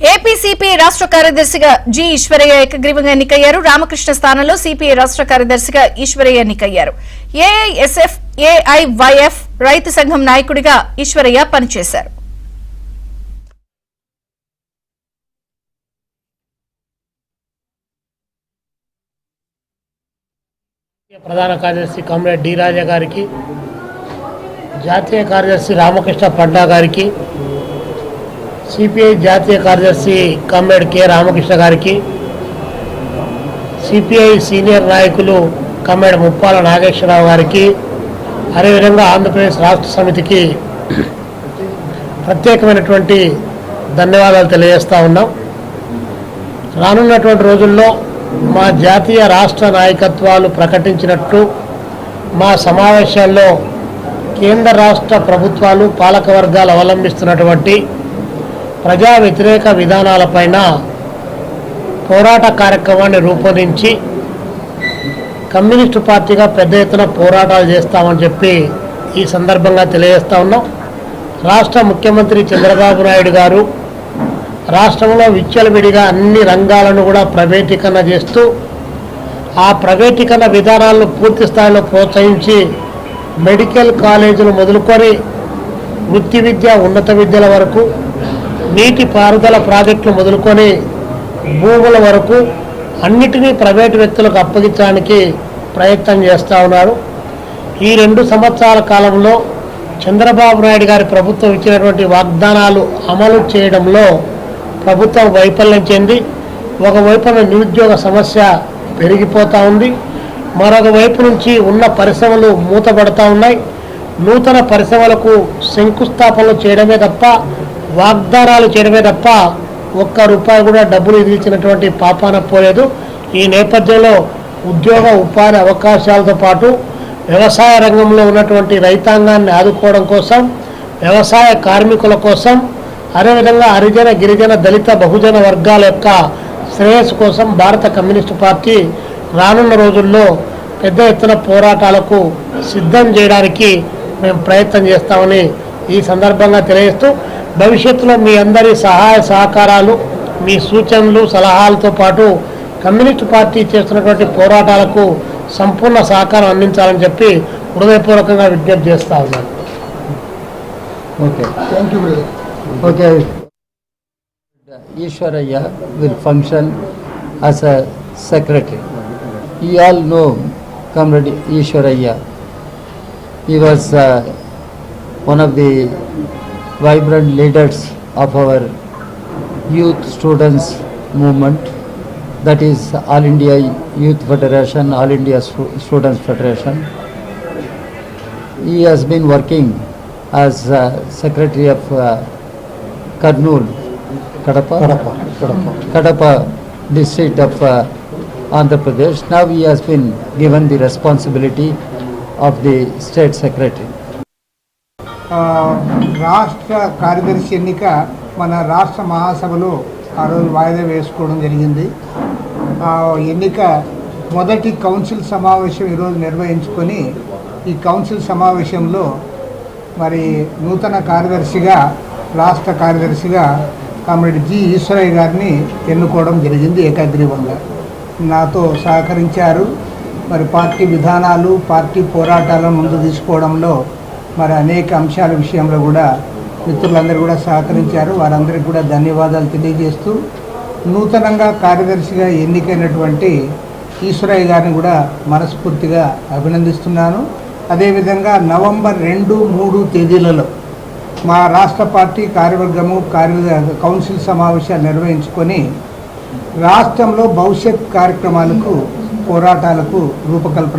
AP CPI రాష్ట్ర కార్యదర్శిగా G Eshwaraiah ఏకగ్రీవంగా ఎన్నికయ్యారు. రామకృష్ణ స్థానంలో సిపిఐ రాష్ట్ర కార్యదర్శిగా ఈశ్వరయ్య ఎన్నికయ్యారు. ఏఐఎస్ఎఫ్, ఏఐవైఎఫ్ రైతు సంఘం నాయకుడిగా ఈశ్వరయ్య పనిచేశారు. ప్రధాన కార్యదర్శి కామ్రేడ్ డి రాజా గారికి, జాతీయ కార్యదర్శి రామకృష్ణ పండా గారికి, సిపిఐ జాతీయ కార్యదర్శి కామ్రేడ్ కె రామకృష్ణ గారికి, సిపిఐ సీనియర్ నాయకులు కామ్రేడ్ ముప్పాల నాగేశ్వరరావు గారికి, అదేవిధంగా ఆంధ్రప్రదేశ్ రాష్ట్ర సమితికి ప్రత్యేకమైనటువంటి ధన్యవాదాలు తెలియజేస్తూ ఉన్నాం. రానున్నటువంటి రోజుల్లో మా జాతీయ రాష్ట్ర నాయకత్వాలు ప్రకటించినట్టు మా సమావేశాల్లో కేంద్ర రాష్ట్ర ప్రభుత్వాలు పాలక వర్గాలు అవలంబిస్తున్నటువంటి ప్రజా వ్యతిరేక విధానాలపైన పోరాట కార్యక్రమాన్ని రూపొందించి కమ్యూనిస్టు పార్టీగా పెద్ద ఎత్తున పోరాటాలు చేస్తామని చెప్పి ఈ సందర్భంగా తెలియజేస్తా ఉన్నాం. రాష్ట్ర ముఖ్యమంత్రి చంద్రబాబు నాయుడు గారు రాష్ట్రంలో విచ్చలవిడిగా అన్ని రంగాలను కూడా ప్రైవేటీకరణ చేస్తూ ఆ ప్రైవేటీకరణ విధానాలను పూర్తి స్థాయిలో ప్రోత్సహించి మెడికల్ కాలేజీలు మొదలుకొని వృత్తి విద్య, ఉన్నత విద్యల వరకు, నీటి పారుదల ప్రాజెక్టులు మొదలుకొని భూముల వరకు అన్నిటినీ ప్రైవేటు వ్యక్తులకు అప్పగించడానికి ప్రయత్నం చేస్తూ ఉన్నారు. ఈ 2 సంవత్సరాల కాలంలో చంద్రబాబు నాయుడు గారి ప్రభుత్వం ఇచ్చినటువంటి వాగ్దానాలు అమలు చేయడంలో ప్రభుత్వం వైఫల్యం చెంది ఒకవైపున నిరుద్యోగ సమస్య పెరిగిపోతూ ఉంది, మరొక వైపు నుంచి ఉన్న పరిశ్రమలు మూతపడతా ఉన్నాయి. నూతన పరిశ్రమలకు శంకుస్థాపనలు చేయడమే తప్ప, వాగ్దానాలు చేయడమే తప్ప ఒక్క రూపాయి కూడా డబ్బులు ఇచ్చినటువంటి పాపాన పోలేదు. ఈ నేపథ్యంలో ఉద్యోగ ఉపాధి అవకాశాలతో పాటు వ్యవసాయ రంగంలో ఉన్నటువంటి రైతాంగాన్ని ఆదుకోవడం కోసం, వ్యవసాయ కార్మికుల కోసం, అదేవిధంగా హరిజన, గిరిజన, దళిత, బహుజన వర్గాల యొక్క శ్రేయస్సు కోసం భారత కమ్యూనిస్టు పార్టీ రానున్న రోజుల్లో పెద్ద ఎత్తున పోరాటాలకు సిద్ధం చేయడానికి మేము ప్రయత్నం చేస్తామని ఈ సందర్భంగా తెలియజేస్తూ, భవిష్యత్తులో మీ అందరి సహాయ సహకారాలు, మీ సూచనలు, సలహాలతో పాటు కమ్యూనిస్టు పార్టీ చేస్తున్నటువంటి పోరాటాలకు సంపూర్ణ సహకారం అందించాలని చెప్పి హృదయపూర్వకంగా విజ్ఞప్తి చేస్తా ఉన్నాను. Okay, thank you. Okay, Ishwaraya will function as a secretary. You all know Comrade Ishwaraya. He was one of the vibrant leaders of our youth students movement, that is All India Youth Federation, All India Students Federation. He has been working as secretary of Kurnool, Kadapa district of Andhra Pradesh. Now he has been given the responsibility of the state secretary. రాష్ట్ర కార్యదర్శి ఎన్నిక మన రాష్ట్ర మహాసభలో ఆ రోజు వాయిదా వేసుకోవడం జరిగింది. ఎన్నిక మొదటి కౌన్సిల్ సమావేశం ఈరోజు నిర్వహించుకొని ఈ కౌన్సిల్ సమావేశంలో మరి నూతన కార్యదర్శిగా, రాష్ట్ర కార్యదర్శిగా కామ్రేడ్ జి ఈశ్వరయ్య గారిని ఎన్నుకోవడం జరిగింది ఏకగ్రీవంగా. నాతో సహకరించారు. మరి పార్టీ విధానాలు, పార్టీ పోరాటాలను ముందు తీసుకోవడంలో మరి అనేక అంశాల విషయంలో కూడా మిత్రులందరూ కూడా సహకరించారు. వారందరికీ కూడా ధన్యవాదాలు తెలియజేస్తూ, నూతనంగా కార్యదర్శిగా ఎన్నికైనటువంటి ఈశ్వరయ్య గారిని కూడా మనస్ఫూర్తిగా అభినందిస్తున్నాను. అదేవిధంగా నవంబర్ 2, 3 తేదీలలో మా రాష్ట్ర పార్టీ కార్యవర్గము కౌన్సిల్ సమావేశాలు నిర్వహించుకొని రాష్ట్రంలో భవిష్యత్ కార్యక్రమాలకు, పోరాటాలకు రూపకల్పన